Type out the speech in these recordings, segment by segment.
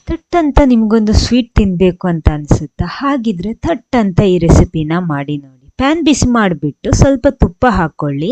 ಥಟ್ ಅಂತ ನಿಮಗೊಂದು ಸ್ವೀಟ್ ತಿನ್ನಬೇಕು ಅಂತ ಅನಿಸುತ್ತಾ? ಹಾಗಿದ್ರೆ ಥಟ್ ಅಂತ ಈ ರೆಸಿಪಿನ ಮಾಡಿ ನೋಡಿ. ಪ್ಯಾನ್ ಬಿಸಿ ಮಾಡಿಬಿಟ್ಟು ಸ್ವಲ್ಪ ತುಪ್ಪ ಹಾಕ್ಕೊಳ್ಳಿ.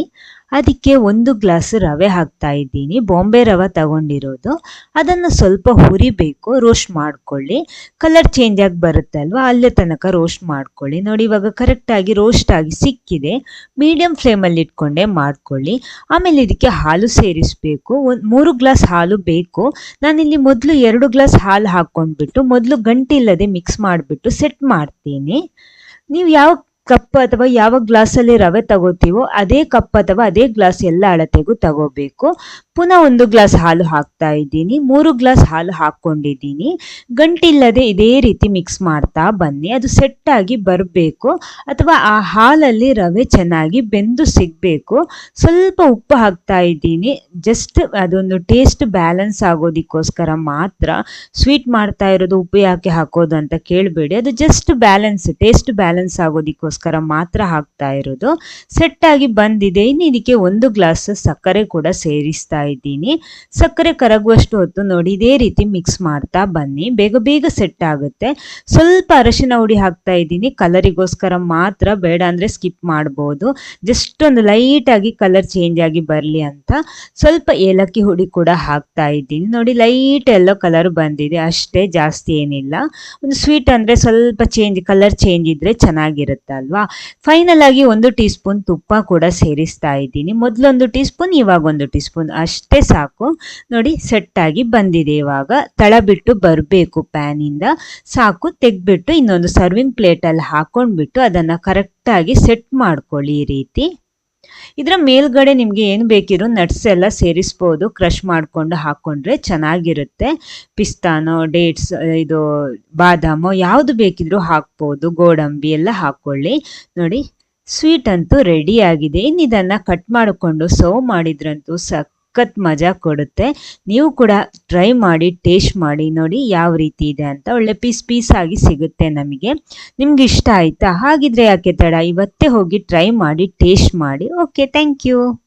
ಅದಕ್ಕೆ 1 ಗ್ಲಾಸ್ ರವೆ ಹಾಕ್ತಾ ಇದ್ದೀನಿ. ಬಾಂಬೆ ರವೆ ತಗೊಂಡಿರೋದು. ಅದನ್ನು ಸ್ವಲ್ಪ ಹುರಿಬೇಕು, ರೋಸ್ಟ್ ಮಾಡ್ಕೊಳ್ಳಿ. ಕಲರ್ ಚೇಂಜ್ ಆಗಿ ಬರುತ್ತೆ ಅಲ್ವಾ, ಅಲ್ಲೇ ತನಕ ರೋಸ್ಟ್ ಮಾಡ್ಕೊಳ್ಳಿ. ನೋಡಿ ಇವಾಗ ಕರೆಕ್ಟಾಗಿ ರೋಸ್ಟ್ ಆಗಿ ಸಿಕ್ಕಿದೆ. ಮೀಡಿಯಂ ಫ್ಲೇಮಲ್ಲಿ ಇಟ್ಕೊಂಡೇ ಮಾಡ್ಕೊಳ್ಳಿ. ಆಮೇಲೆ ಇದಕ್ಕೆ ಹಾಲು ಸೇರಿಸಬೇಕು. 3 ಗ್ಲಾಸ್ ಹಾಲು ಬೇಕು. ನಾನಿಲ್ಲಿ ಮೊದಲು 2 ಗ್ಲಾಸ್ ಹಾಲು ಹಾಕ್ಕೊಂಡ್ಬಿಟ್ಟು ಮೊದಲು ಗಂಟಿಲ್ಲದೆ ಮಿಕ್ಸ್ ಮಾಡಿಬಿಟ್ಟು ಸೆಟ್ ಮಾಡ್ತೀನಿ. ನೀವು ಯಾವ ಕಪ್ ಅಥವಾ ಯಾವ ಗ್ಲಾಸಲ್ಲಿ ರವೆ ತಗೋತೀವೋ ಅದೇ ಕಪ್ ಅಥವಾ ಅದೇ ಗ್ಲಾಸ್ ಎಲ್ಲ ಅಳತೆಗೂ ತಗೋಬೇಕು. ಪುನಃ 1 ಗ್ಲಾಸ್ ಹಾಲು ಹಾಕ್ತಾ ಇದ್ದೀನಿ. 3 ಗ್ಲಾಸ್ ಹಾಲು ಹಾಕ್ಕೊಂಡಿದ್ದೀನಿ. ಗಂಟಿಲ್ಲದೆ ಇದೇ ರೀತಿ ಮಿಕ್ಸ್ ಮಾಡ್ತಾ ಬನ್ನಿ. ಅದು ಸೆಟ್ಟಾಗಿ ಬರಬೇಕು, ಅಥವಾ ಆ ಹಾಲಲ್ಲಿ ರವೆ ಚೆನ್ನಾಗಿ ಬೆಂದು ಸಿಗಬೇಕು. ಸ್ವಲ್ಪ ಉಪ್ಪು ಹಾಕ್ತಾ ಇದ್ದೀನಿ. ಜಸ್ಟ್ ಅದೊಂದು ಟೇಸ್ಟ್ ಬ್ಯಾಲೆನ್ಸ್ ಆಗೋದಕ್ಕೋಸ್ಕರ ಮಾತ್ರ. ಸ್ವೀಟ್ ಮಾಡ್ತಾ ಇರೋದು ಉಪ್ಪು ಯಾಕೆ ಹಾಕೋದು ಅಂತ ಕೇಳಬೇಡಿ. ಅದು ಜಸ್ಟ್ ಟೇಸ್ಟ್ ಬ್ಯಾಲೆನ್ಸ್ ಆಗೋದಕ್ಕೋಸ್ಕರ ಮಾತ್ರ ಹಾಕ್ತಾ ಇರೋದು. ಸೆಟ್ಟಾಗಿ ಬಂದಿದೆ. ಇನ್ನು ಇದಕ್ಕೆ 1 ಗ್ಲಾಸ್ ಸಕ್ಕರೆ ಕೂಡ ಸೇರಿಸ್ತಾ ಇದ್ದೀನಿ. ಸಕ್ಕರೆ ಕರಗುವಷ್ಟು ಹೊತ್ತು ನೋಡಿ ಇದೇ ರೀತಿ ಮಿಕ್ಸ್ ಮಾಡ್ತಾ ಬನ್ನಿ. ಬೇಗ ಬೇಗ ಸೆಟ್ ಆಗುತ್ತೆ. ಸ್ವಲ್ಪ ಅರಶಿನ ಹುಡಿ ಹಾಕ್ತಾ ಇದ್ದೀನಿ, ಕಲರಿಗೋಸ್ಕರ ಮಾತ್ರ. ಬೇಡ ಅಂದ್ರೆ ಸ್ಕಿಪ್ ಮಾಡ್ಬೋದು. ಜಸ್ಟ್ ಒಂದು ಲೈಟ್ ಆಗಿ ಕಲರ್ ಚೇಂಜ್ ಆಗಿ ಬರಲಿ ಅಂತ. ಸ್ವಲ್ಪ ಏಲಕ್ಕಿ ಹುಡಿ ಕೂಡ ಹಾಕ್ತಾ ಇದ್ದೀನಿ. ನೋಡಿ ಲೈಟ್ ಎಲ್ಲೋ ಕಲರ್ ಬಂದಿದೆ ಅಷ್ಟೇ, ಜಾಸ್ತಿ ಏನಿಲ್ಲ. ಒಂದು ಸ್ವೀಟ್ ಅಂದ್ರೆ ಸ್ವಲ್ಪ ಕಲರ್ ಚೇಂಜ್ ಇದ್ರೆ ಚೆನ್ನಾಗಿರುತ್ತಲ್ವಾ. ಫೈನಲ್ ಆಗಿ 1 ಟೀ ಸ್ಪೂನ್ ತುಪ್ಪ ಕೂಡ ಸೇರಿಸ್ತಾ ಇದ್ದೀನಿ. ಮೊದಲೊಂದು ಟೀ ಸ್ಪೂನ್, ಇವಾಗ 1 ಟೀ ಸ್ಪೂನ್ ಅಷ್ಟೇ ಸಾಕು. ನೋಡಿ ಸೆಟ್ ಆಗಿ ಬಂದಿದೆ. ಇವಾಗ ತಳ ಬಿಟ್ಟು ಬರಬೇಕು ಪ್ಯಾನಿಂದ. ಸಾಕು, ತೆಗ್ಬಿಟ್ಟು ಇನ್ನೊಂದು ಸರ್ವಿಂಗ್ ಪ್ಲೇಟಲ್ಲಿ ಹಾಕೊಂಡ್ಬಿಟ್ಟು ಅದನ್ನ ಕರೆಕ್ಟಾಗಿ ಸೆಟ್ ಮಾಡ್ಕೊಳ್ಳಿ ಈ ರೀತಿ. ಇದರ ಮೇಲ್ಗಡೆ ನಿಮ್ಗೆ ಏನು ಬೇಕಿರೋ ನಟ್ಸ್ ಎಲ್ಲ ಸೇರಿಸ್ಬೋದು. ಕ್ರಷ್ ಮಾಡ್ಕೊಂಡು ಹಾಕೊಂಡ್ರೆ ಚೆನ್ನಾಗಿರುತ್ತೆ. ಪಿಸ್ತಾನೋ, ಡೇಟ್ಸ್, ಇದು ಬಾದಾಮೋ ಯಾವುದು ಬೇಕಿದ್ರೂ ಹಾಕ್ಬೋದು. ಗೋಡಂಬಿ ಎಲ್ಲ ಹಾಕೊಳ್ಳಿ. ನೋಡಿ ಸ್ವೀಟ್ ಅಂತೂ ರೆಡಿ ಆಗಿದೆ. ಇನ್ನು ಇದನ್ನ ಕಟ್ ಮಾಡಿಕೊಂಡು ಸರ್ವ್ ಮಾಡಿದ್ರಂತೂ ಸಖತ್ ಮಜಾ ಕೊಡುತ್ತೆ. ನೀವು ಕೂಡ ಟ್ರೈ ಮಾಡಿ, ಟೇಸ್ಟ್ ಮಾಡಿ ನೋಡಿ ಯಾವ ರೀತಿ ಇದೆ ಅಂತ. ಒಳ್ಳೆ ಪೀಸ್ ಆಗಿ ಸಿಗುತ್ತೆ ನಮಗೆ. ನಿಮ್ಗೆ ಇಷ್ಟ ಆಯ್ತಾ? ಹಾಗಿದ್ರೆ ಯಾಕೆ ತಡ, ಇವತ್ತೇ ಹೋಗಿ ಟ್ರೈ ಮಾಡಿ, ಟೇಸ್ಟ್ ಮಾಡಿ. Okay, thank you.